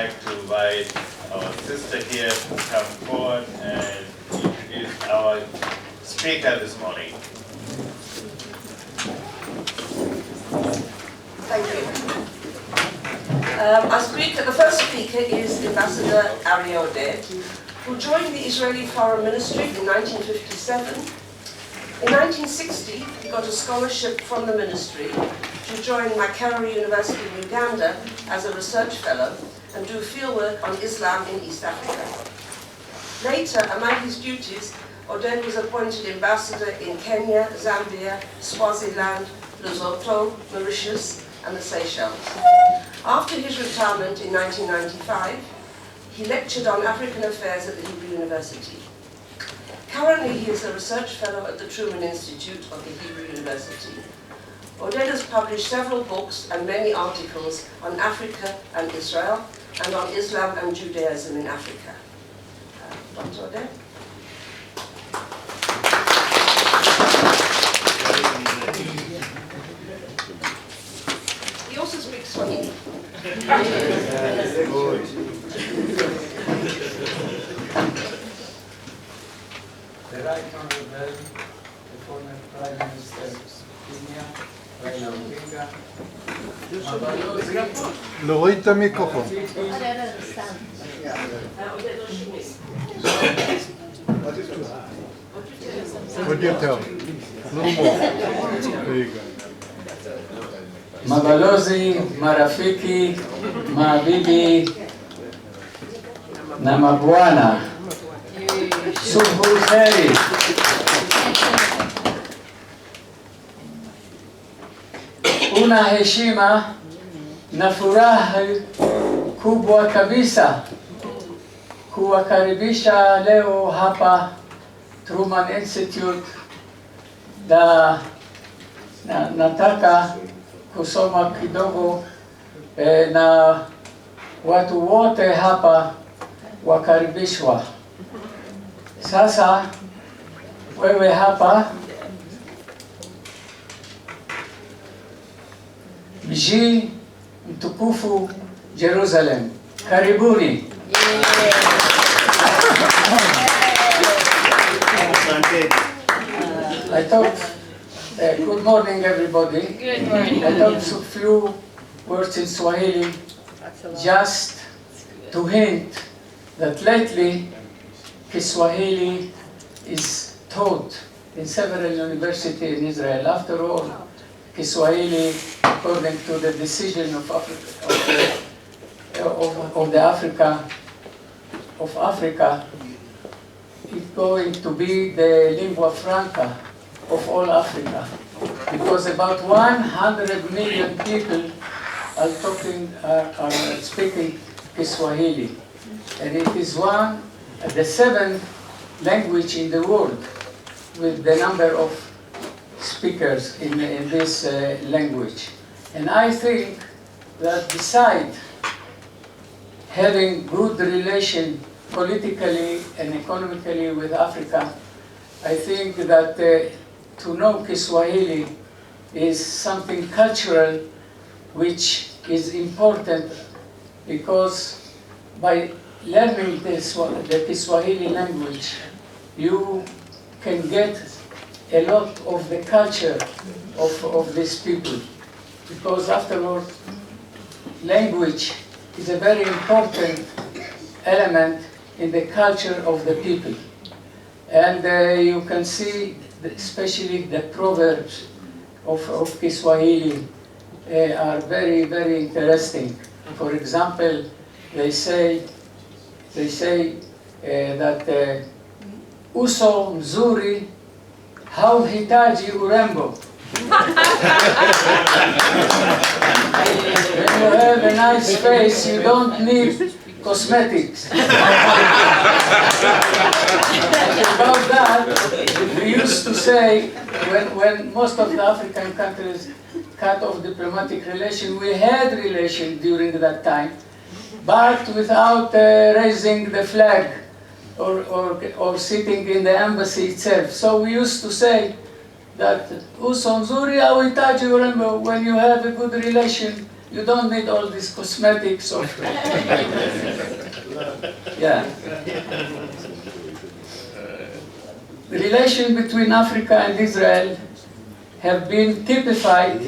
like to invite our sister here to come forward and introduce our speaker this morning. Thank you. The first speaker is Ambassador Arye Oded, who joined the Israeli Foreign Ministry in 1957. In 1960, he got a scholarship from the ministry to join Makerere University in Uganda as a research fellow and do fieldwork on Islam in East Africa. Later, among his duties, Oded was appointed ambassador in Kenya, Zambia, Swaziland, Lesotho, Mauritius, and the Seychelles. After his retirement in 1995, he lectured on African affairs at the Hebrew University. Currently, he is a research fellow at the Truman Institute of the Hebrew University. Oded has published several books and many articles on Africa and Israel, and on Islam and Judaism in Africa. Dr. Oded? He also speaks Swahili. The Right Honorable, the former Prime Minister of Kenya, Raila Odinga, להוריד את המיקרופון. עוד יותר. A little more. There you go. Mabalozi, marafiki, mabibi na mabwana, subuhi kheri. Una heshima na furaha kubwa kabisa kuwakaribisha leo hapa Truman Institute nataka kusoma kidogo na watu wote hapa wakaribishwa. Sasa wewe hapa mji mtukufu Jerusalem, karibuni. I thought, good morning everybody. Good morning. I thought a few words in Swahili just to hint that lately Kiswahili is taught in several universities in Israel. After all, Kiswahili, according to the decision of Africa, is going to be the lingua franca of all Africa, because about 100 million people are speaking Kiswahili, and it is the seventh language in the world with the number of speakers in this language. And I think that besides having good relation politically and economically with Africa, I think that to know Kiswahili is something cultural which is important, because by learning the Kiswahili language, you can get a lot of the culture of these people, because afterwards, language is a very important element in the culture of the people. And you can see, especially the proverbs of Kiswahili are very, very interesting. For example, they say that uso mzuri hauhitaji urembo. When you have a nice face, you don't need cosmetics. About that, we used to say, when most of the African countries cut off diplomatic relations, we had relations during that time, but without raising the flag or sitting in the embassy itself. So we used to say that when you have a good relation, You don't need all these cosmetics of yeah. The relation between Africa and Israel have been typified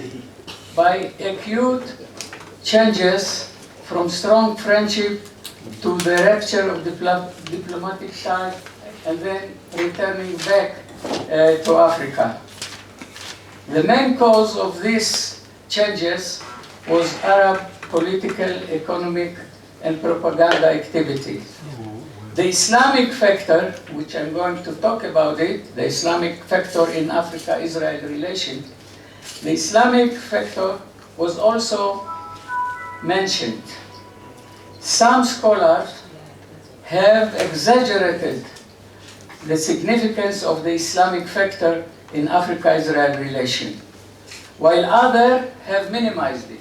by acute changes from strong friendship to the rupture of diplomatic ties and then returning back to Africa. The main cause of these changes was Arab political, economic, and propaganda activity. The Islamic factor, which I'm going to talk about it, the Islamic factor in Africa-Israel relation, the Islamic factor was also mentioned. Some scholars have exaggerated the significance of the Islamic factor in Africa-Israel relation, while others have minimized it.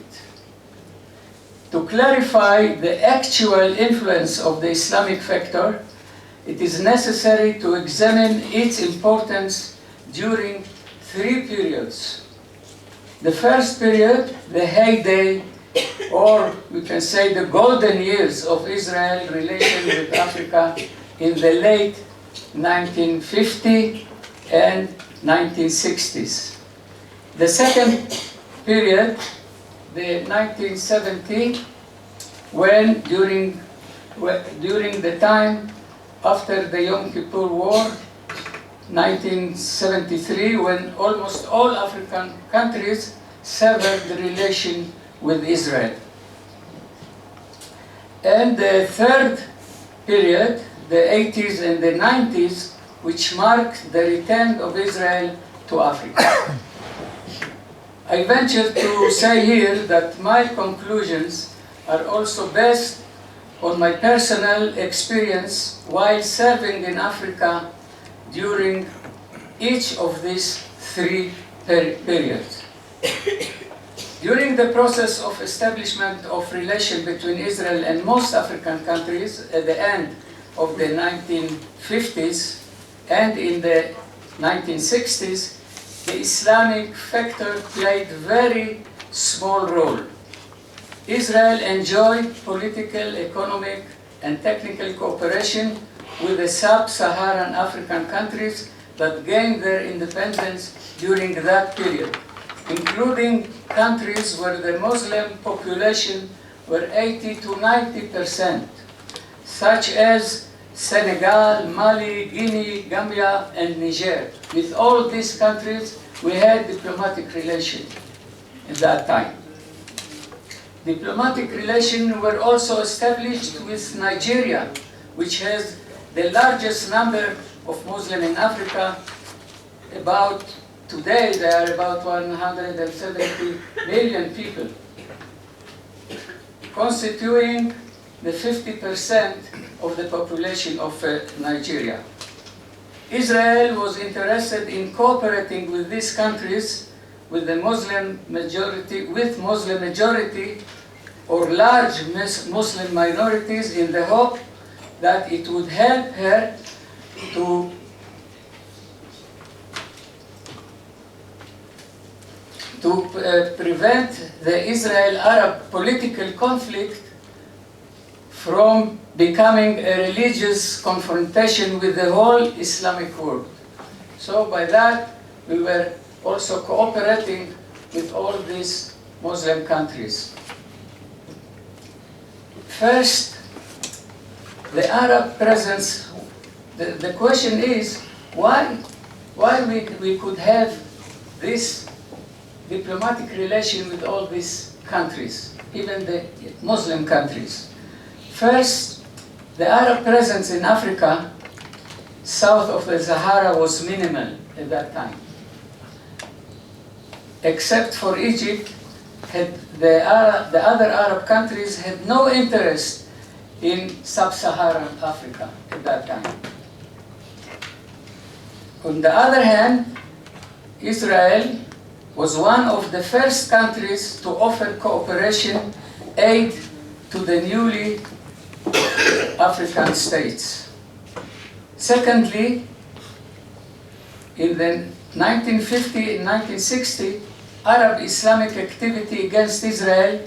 To clarify the actual influence of the Islamic factor, it is necessary to examine its importance during 3 periods. The first period, the heyday, or we can say the golden years of Israel relation with Africa in the late 1950 and 1960s. The second period, the 1970, when during the time after the Yom Kippur War, 1973, when almost all African countries severed the relation with Israel. And the third period, the 80s and the 90s, which marked the return of Israel to Africa. I venture to say here that my conclusions are also based on my personal experience while serving in Africa during each of these 3 periods. During the process of establishment of relation between Israel and most African countries at the end of the 1950s and in the 1960s, the Islamic factor played a very small role. Israel enjoyed political, economic, and technical cooperation with the sub-Saharan African countries that gained their independence during that period, including countries where the Muslim population were 80 to 90%, such as Senegal, Mali, Guinea, Gambia, and Niger. With all these countries, we had diplomatic relations at that time. Diplomatic relations were also established with Nigeria, which has the largest number of Muslims in Africa. Today, there are about 170 million people, constituting the 50% of the population of Nigeria. Israel was interested in cooperating with these countries with Muslim majority or large Muslim minorities in the hope that it would help her to prevent the Israel-Arab political conflict from becoming a religious confrontation with the whole Islamic world. So by that, we were also cooperating with all these Muslim countries. First, the Arab presence, the question is, why we could have this diplomatic relation with all these countries, even the Muslim countries. First, the Arab presence in Africa, south of the Sahara, was minimal at that time. Except for Egypt, the other Arab countries had no interest in sub-Saharan Africa at that time. On the other hand, Israel was one of the first countries to offer cooperation aid to the newly African states. Secondly, in the 1950 and 1960, Arab Islamic activity against Israel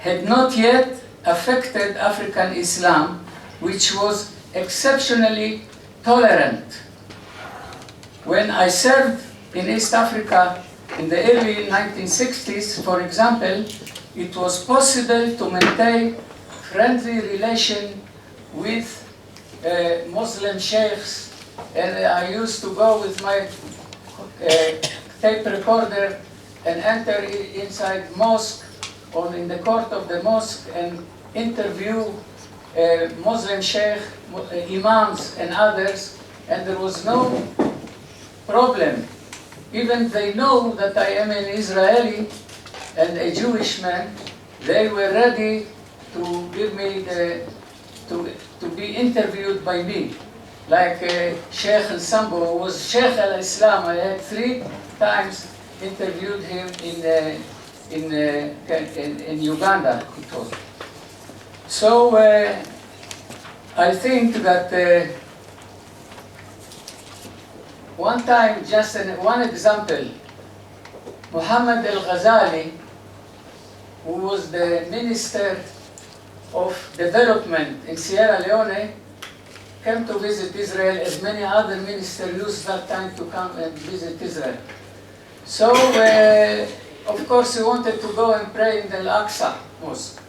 had not yet affected African Islam, which was exceptionally tolerant. When I served in East Africa in the early 1960s, for example, it was possible to maintain friendly relation with Muslim sheikhs, and I used to go with my tape recorder and enter inside mosque or in the court of the mosque and interview Muslim sheikh, imams and others, and there was no problem. Even they know that I am an Israeli and a Jewish man, they were ready to give me to be interviewed by me. Like Sheikh al-Sambo was Sheikh al-Islam. I had 3 times interviewed him in Uganda. It was. So I think that one time, just one example, Muhammad al-Ghazali, who was the Minister of Development in Sierra Leone, came to visit Israel, as many other ministers used that time to come and visit Israel. So, of course, he wanted to go and pray in the Al-Aqsa Mosque.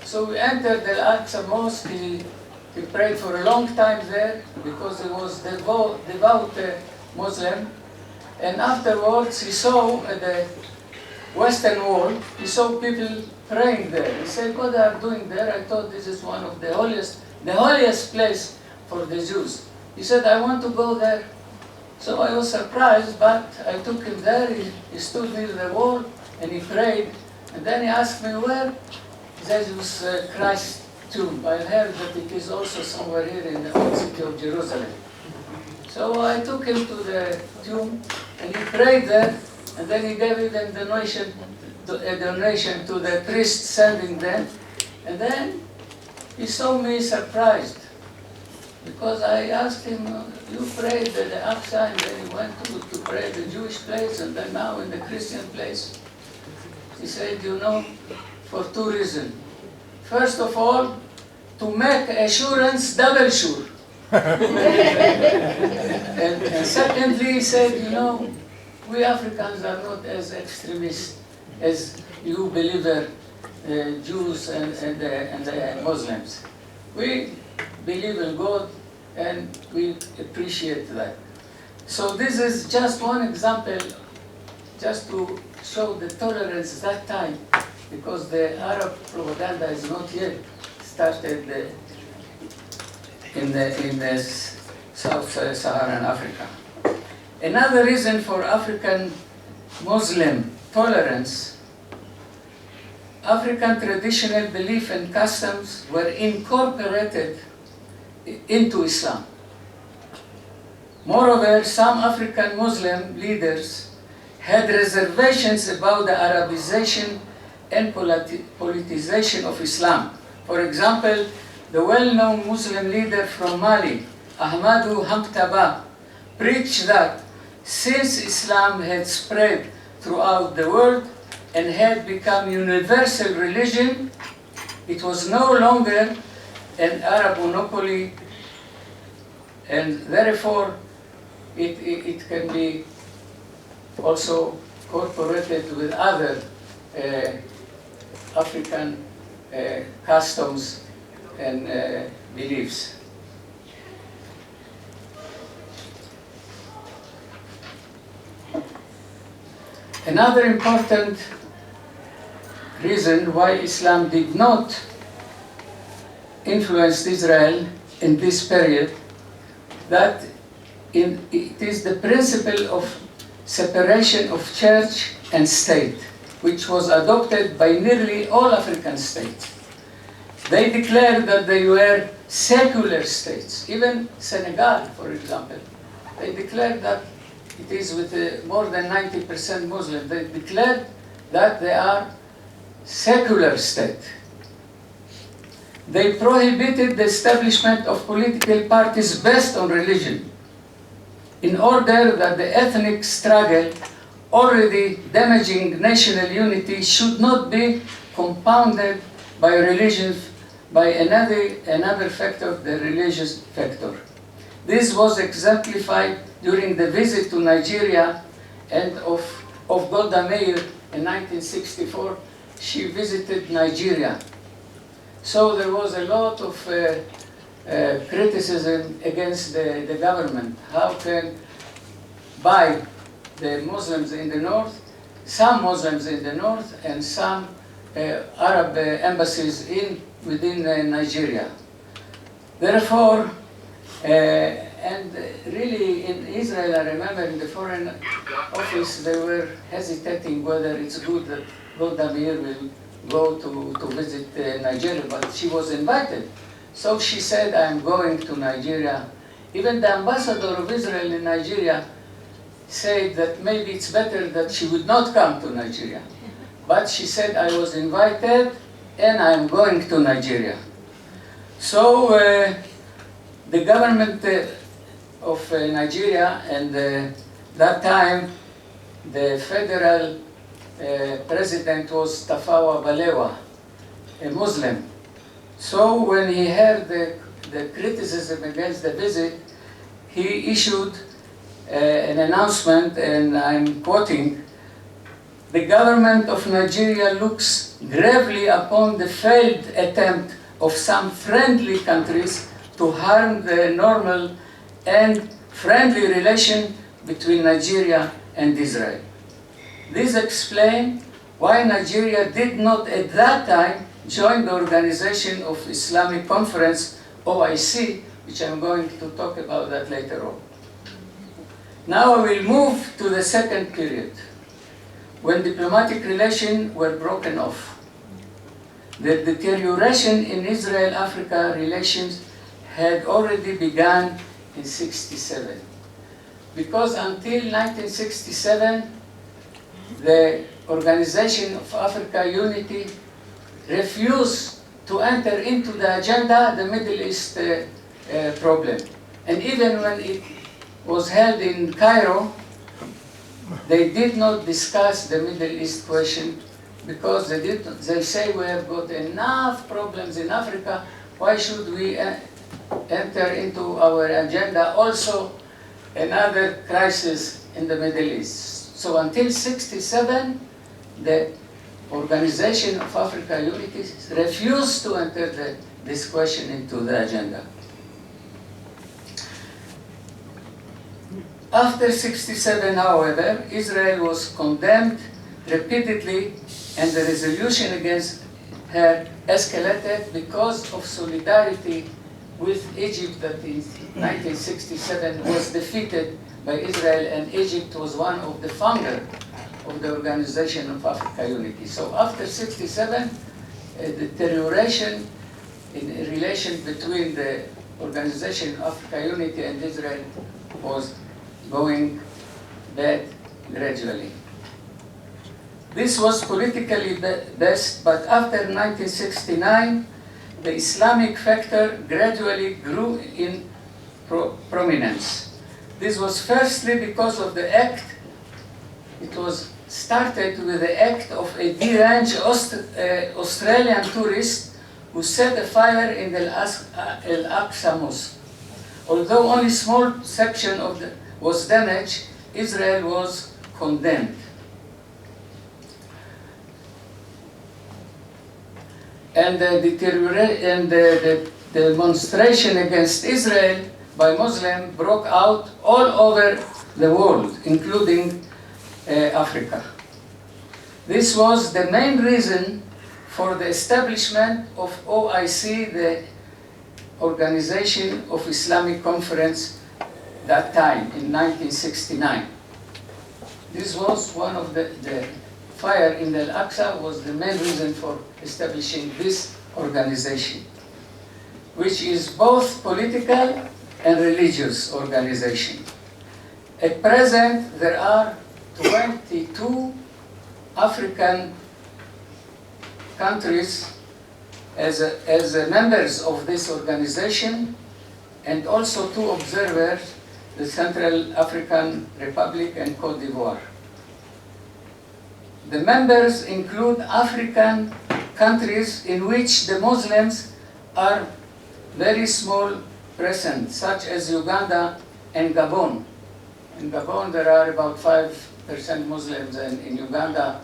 So we entered the Al-Aqsa Mosque. He prayed for a long time there because he was devout Muslim. And afterwards, he saw at the Western Wall, he saw people praying there. He said, what they are doing there? I thought this is one of the holiest place for the Jews. He said, I want to go there. So I was surprised, but I took him there. He stood near the wall and he prayed. And then he asked me, where? He said, it was Christ's tomb. I heard that it is also somewhere here in the old city of Jerusalem. So I took him to the tomb and he prayed there. And then he gave it a donation to the priest standing there. And then he saw me surprised, because I asked him, you prayed at the Aqsa, and then he went to pray at the Jewish place, and then now in the Christian place. He said, you know, for 2 reasons. First of all, to make assurance double sure. and secondly, he said, you know, we Africans are not as extremist as you believer Jews and the Muslims. We believe in God and we appreciate that. So this is just one example, just to show the tolerance that time, because the Arab propaganda is not yet started in the Sub-Saharan Africa. Another reason for African Muslim tolerance, African traditional belief and customs were incorporated into Islam. Moreover, some African Muslim leaders had reservations about the Arabization and politicization of Islam. For example, the well-known Muslim leader from Mali, Ahmadou Hamdaba, preached that since Islam had spread throughout the world and had become universal religion, it was no longer an Arab monopoly, and therefore it can be also incorporated with other African customs and beliefs. Another important reason why Islam did not influence Israel in this period, that it is the principle of separation of church and state, which was adopted by nearly all African states. They declared that they were secular states. Even Senegal, for example, they declared that it is with more than 90% Muslim. They declared that they are secular state. They prohibited the establishment of political parties based on religion, in order that the ethnic struggle already damaging national unity should not be compounded by another factor, the religious factor. This was exemplified during the visit to Nigeria and of Golda Meir in 1964. She visited Nigeria. So there was a lot of criticism against the government. How can, by the Muslims in the north, some Muslims in the north and some Arab embassies within Nigeria. Therefore, and really in Israel, I remember in the Foreign Office, they were hesitating whether it's good that Golda Meir will go to visit Nigeria, but she was invited. So she said, I'm going to Nigeria. Even the ambassador of Israel in Nigeria said that maybe it's better that she would not come to Nigeria. But she said, I was invited and I'm going to Nigeria. So the government of Nigeria, and that time the federal president was Tafawa Balewa, a Muslim. So when he heard the criticism against the visit, he issued an announcement, and I'm quoting, "The government of Nigeria looks gravely upon the failed attempt of some friendly countries to harm the normal and friendly relation between Nigeria and Israel. This explains why Nigeria did not at that time join the Organization of Islamic Conference, OIC, which I'm going to talk about that later on." Now I will move to the second period, when diplomatic relations were broken off. The deterioration in Israel-Africa relations had already begun in '67. Because until 1967, the Organization of Africa Unity refused to enter into the agenda the Middle East problem. And even when it was held in Cairo, they did not discuss the Middle East question, because they say we have got enough problems in Africa, why should we enter into our agenda also another crisis in the Middle East? So until '67, the Organization of Africa Unity refused to enter this question into the agenda. After '67, however, Israel was condemned repeatedly, and the resolution against her escalated because of solidarity with Egypt, that in 1967 was defeated by Israel, and Egypt was one of the founders of the Organization of Africa Unity. So after '67, a deterioration in relation between the Organization of Africa Unity and Israel was going bad gradually. This was politically best, but after 1969, the Islamic factor gradually grew in prominence. This was firstly because of the act. It was started with the act of a deranged Australian tourist who set a fire in the Al-Aqsa Mosque. Although only a small section was damaged, Israel was condemned. And the demonstration against Israel by Muslims broke out all over the world, including Africa. This was the main reason for the establishment of OIC, the Organization of Islamic Conference, that time in 1969. This was one of the fire in Al-Aqsa was the main reason for establishing this organization, which is both political and religious organization. At present, there are 22 African countries as members of this organization, and also 2 observers, the Central African Republic and Cote d'Ivoire. The members include African countries in which the Muslims are very small present, such as Uganda and Gabon. In Gabon, there are about 5% Muslims, and in Uganda,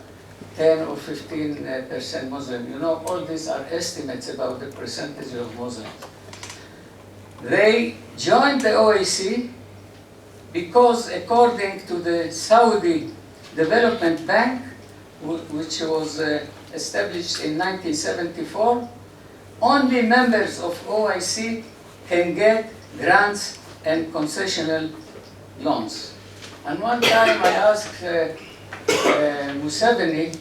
10 or 15% Muslim. You know, all these are estimates about the percentage of Muslims. They joined the OIC because, according to the Saudi Development Bank, which was established in 1974, only members of OIC can get grants and concessional loans. And one time I asked Museveni,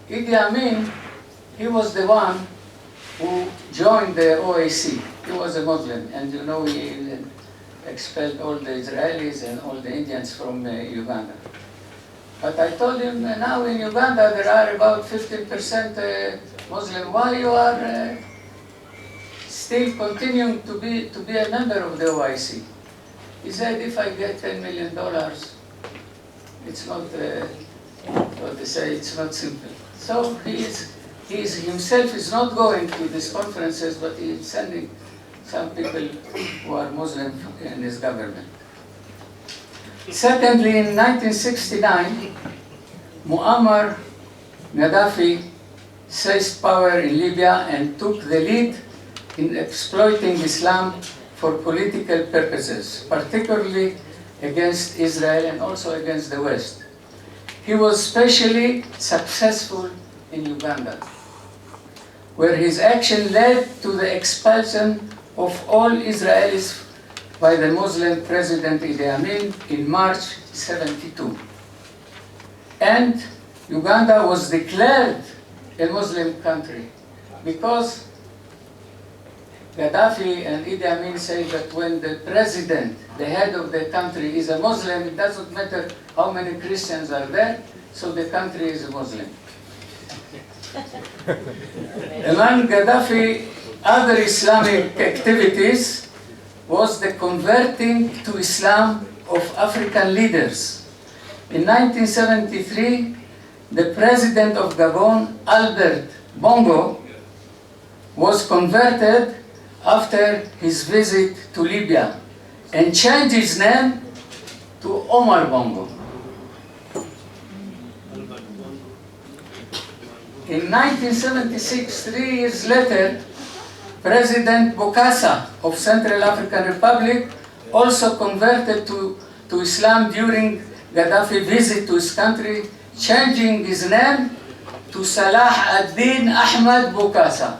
Idi Amin, he was the one who joined the OIC. He was a Muslim, and you know he expelled all the Israelis and all the Indians from Uganda. But I told him, now in Uganda there are about 15% Muslim. Why you are still continuing to be a member of the OIC? He said, if I get $10 million, it's not what they say, it's not simple. So he himself is not going to these conferences, but he is sending some people who are Muslim in his government. Secondly, in 1969, Muammar Gaddafi seized power in Libya and took the lead in exploiting Islam for political purposes, particularly against Israel and also against the West. He was especially successful in Uganda, where his action led to the expulsion of all Israelis by the Muslim President Idi Amin in March '72. And Uganda was declared a Muslim country because Gaddafi and Idi Amin say that when the president, the head of the country, is a Muslim, it doesn't matter how many Christians are there, so the country is a Muslim. Among Gaddafi's other Islamic activities was the converting to Islam of African leaders. In 1973, the president of Gabon, Albert Bongo, was converted after his visit to Libya and changed his name to Omar Bongo. In 1976, 3 years later, President Bokassa of Central African Republic also converted to Islam during Gaddafi's visit to his country, changing his name to Salah ad-Din Ahmed Bokassa.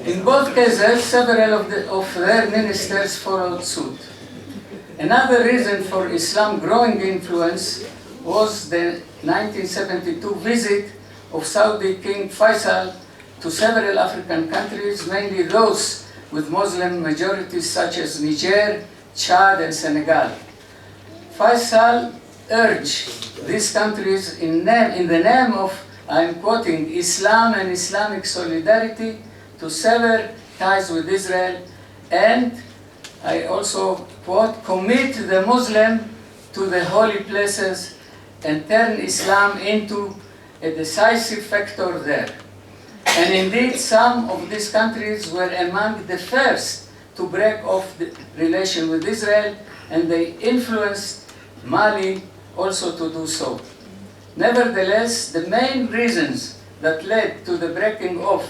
In both cases, several of their ministers followed suit. Another reason for Islam's growing influence was the 1972 visit of Saudi King Faisal to several African countries, mainly those with Muslim majorities such as Niger, Chad, and Senegal. Faisal urged these countries in the name of, I'm quoting, Islam and Islamic solidarity to sever ties with Israel, and I also quote, commit the Muslim to the holy places and turn Islam into a decisive factor there. And indeed, some of these countries were among the first to break off the relation with Israel, and they influenced Mali also to do so. Nevertheless, the main reasons that led to the breaking off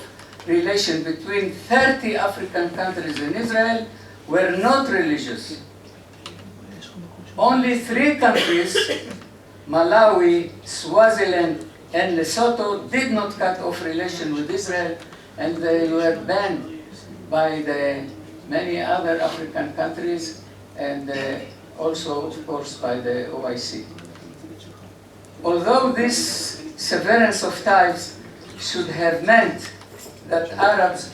relation between 30 African countries and Israel were not religious. Only 3 countries, Malawi, Swaziland, and Lesotho, did not cut off relation with Israel, and they were banned by the many other African countries, and also, of course, by the OIC. Although this severance of ties should have meant that Arabs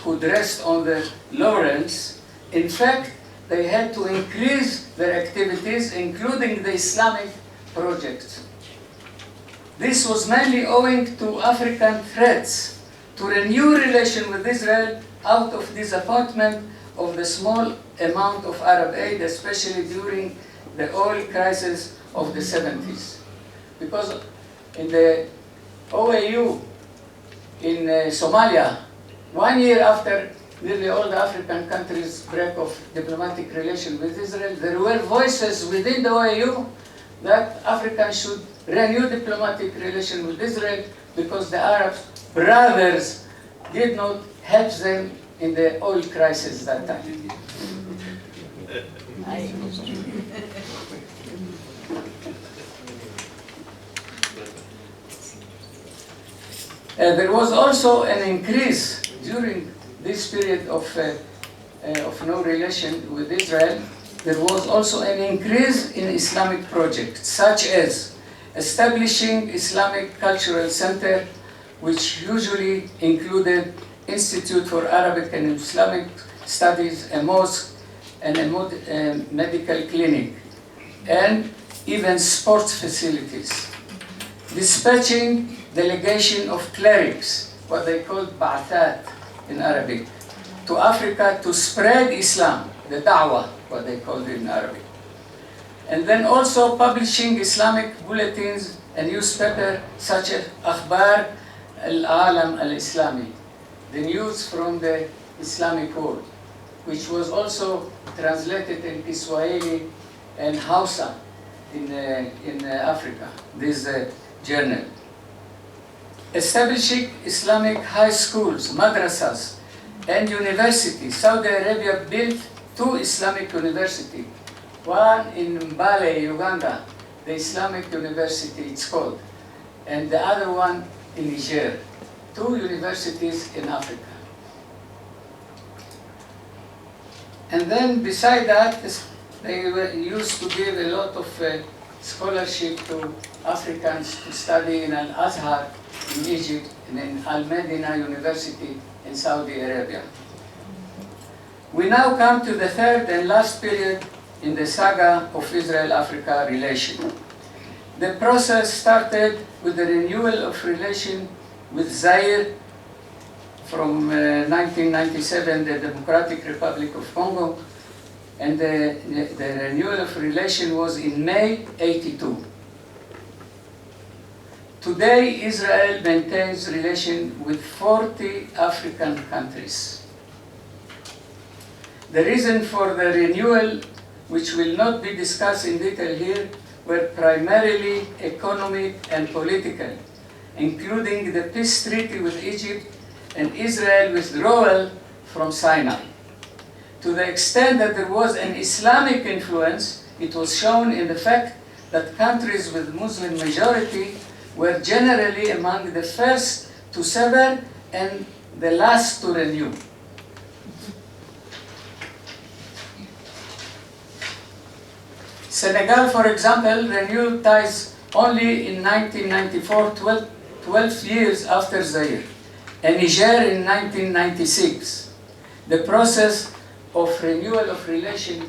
could rest on the laurels, in fact, they had to increase their activities, including the Islamic projects. This was mainly owing to African threats to renew relation with Israel out of disappointment of the small amount of Arab aid, especially during the oil crisis of the 70s. because in the OAU in Somalia, 1 year after nearly all the African countries break off diplomatic relations with Israel, there were voices within the OAU that Africans should renew diplomatic relations with Israel because the Arab brothers did not help them in the oil crisis that time. There was also an increase during this period of no relation with Israel. There was also an increase in Islamic projects, such as establishing Islamic Cultural Center, which usually included Institute for Arabic and Islamic Studies, a mosque, and a medical clinic, and even sports facilities. Dispatching delegation of clerics, what they call ba'athat in Arabic, to Africa to spread Islam, the da'wah, what they called it in Arabic. And then also publishing Islamic bulletins and newspaper such as Akhbar al-Alam al-Islami, the news from the Islamic world, which was also translated in Kiswahili and Hausa in Africa, this journal. Establishing Islamic high schools, madrasas, and universities. Saudi Arabia built 2 Islamic universities. One in Mbale, Uganda, the Islamic University it's called, and the other one in Niger. 2 universities in Africa. And then beside that, they used to give a lot of scholarship to Africans to study in Al-Azhar in Egypt and in Al-Medina University in Saudi Arabia. We now come to the third and last period in the saga of Israel-Africa relation. The process started with the renewal of relation with Zaire from 1997, the Democratic Republic of Congo, and the renewal of relation was in May '82. Today, Israel maintains relations with 40 African countries. The reason for the renewal, which will not be discussed in detail here, were primarily economic and political, including the peace treaty with Egypt and Israel's withdrawal from Sinai. To the extent that there was an Islamic influence, it was shown in the fact that countries with Muslim majority were generally among the first to sever and the last to renew. Senegal, for example, renewed ties only in 1994, 12 years after Zaire, and Niger in 1996. The process of renewal of relation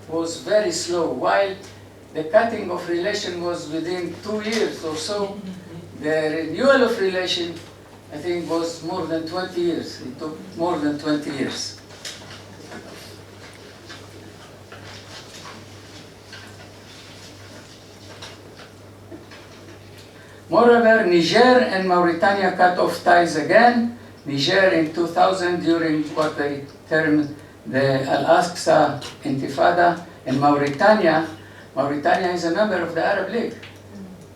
was very slow, while the cutting of relation was within 2 years or so. The renewal of relation, I think, was more than 20 years. It took more than 20 years. Moreover, Niger and Mauritania cut off ties again. Niger in 2000 during what they termed the Al-Aqsa Intifada, and Mauritania is a member of the Arab League.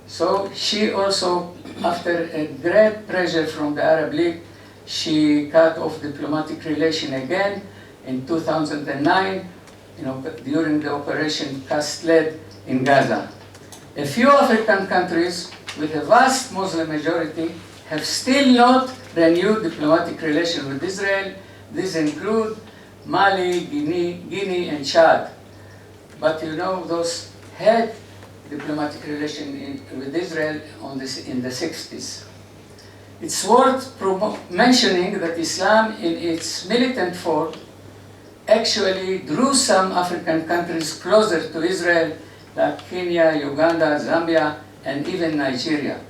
So she also, after a great pressure from the Arab League, she cut off diplomatic relation again in 2009, during the Operation Cast Lead in Gaza. A few African countries with a vast Muslim majority have still not renewed diplomatic relations with Israel. These include Mali, Guinea, and Chad. But those had diplomatic relations with Israel in the 60s. It's worth mentioning that Islam, in its militant form, actually drew some African countries closer to Israel, like Kenya, Uganda, Zambia, and even Nigeria.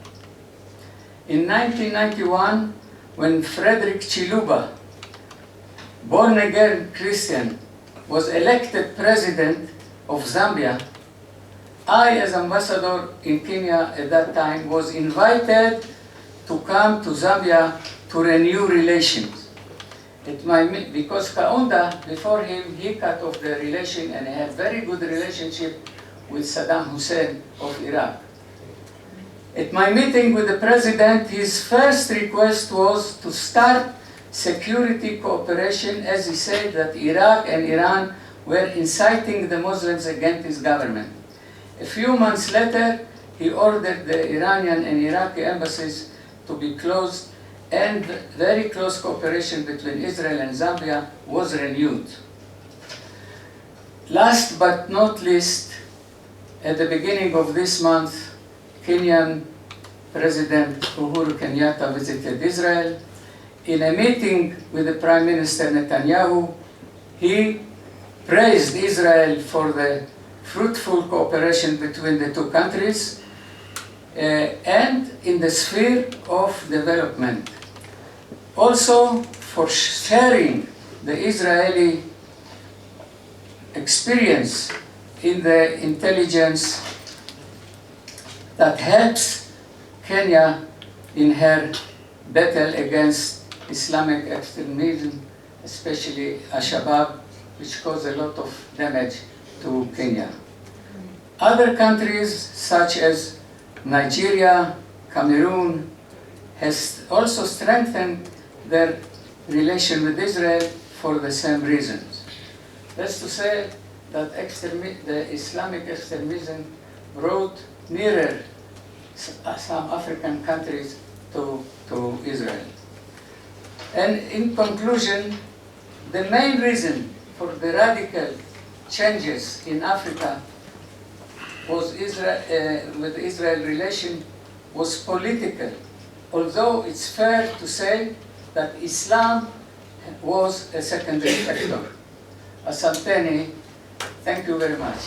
In 1991, when Frederick Chiluba, born-again Christian, was elected president of Zambia, I, as ambassador in Kenya at that time, was invited to come to Zambia to renew relations. Because Kaunda, before him, he cut off the relation and had very good relationship with Saddam Hussein of Iraq. At my meeting with the president, his first request was to start security cooperation, as he said that Iraq and Iran were inciting the Muslims against his government. A few months later, he ordered the Iranian and Iraqi embassies to be closed, and very close cooperation between Israel and Zambia was renewed. Last but not least, at the beginning of this month, Kenyan President Uhuru Kenyatta visited Israel. In a meeting with the Prime Minister Netanyahu, he praised Israel for the fruitful cooperation between the two countries and in the sphere of development. Also for sharing the Israeli experience in the intelligence that helps Kenya in her battle against Islamic extremism, especially Al-Shabaab, which caused a lot of damage to Kenya. Other countries such as Nigeria, Cameroon, has also strengthened their relation with Israel for the same reasons. That's to say that the Islamic extremism brought nearer some African countries to Israel. And in conclusion, the main reason for the radical changes in Africa was with Israel relation was political, although it's fair to say that Islam was a secondary factor. Asanteni, thank you very much.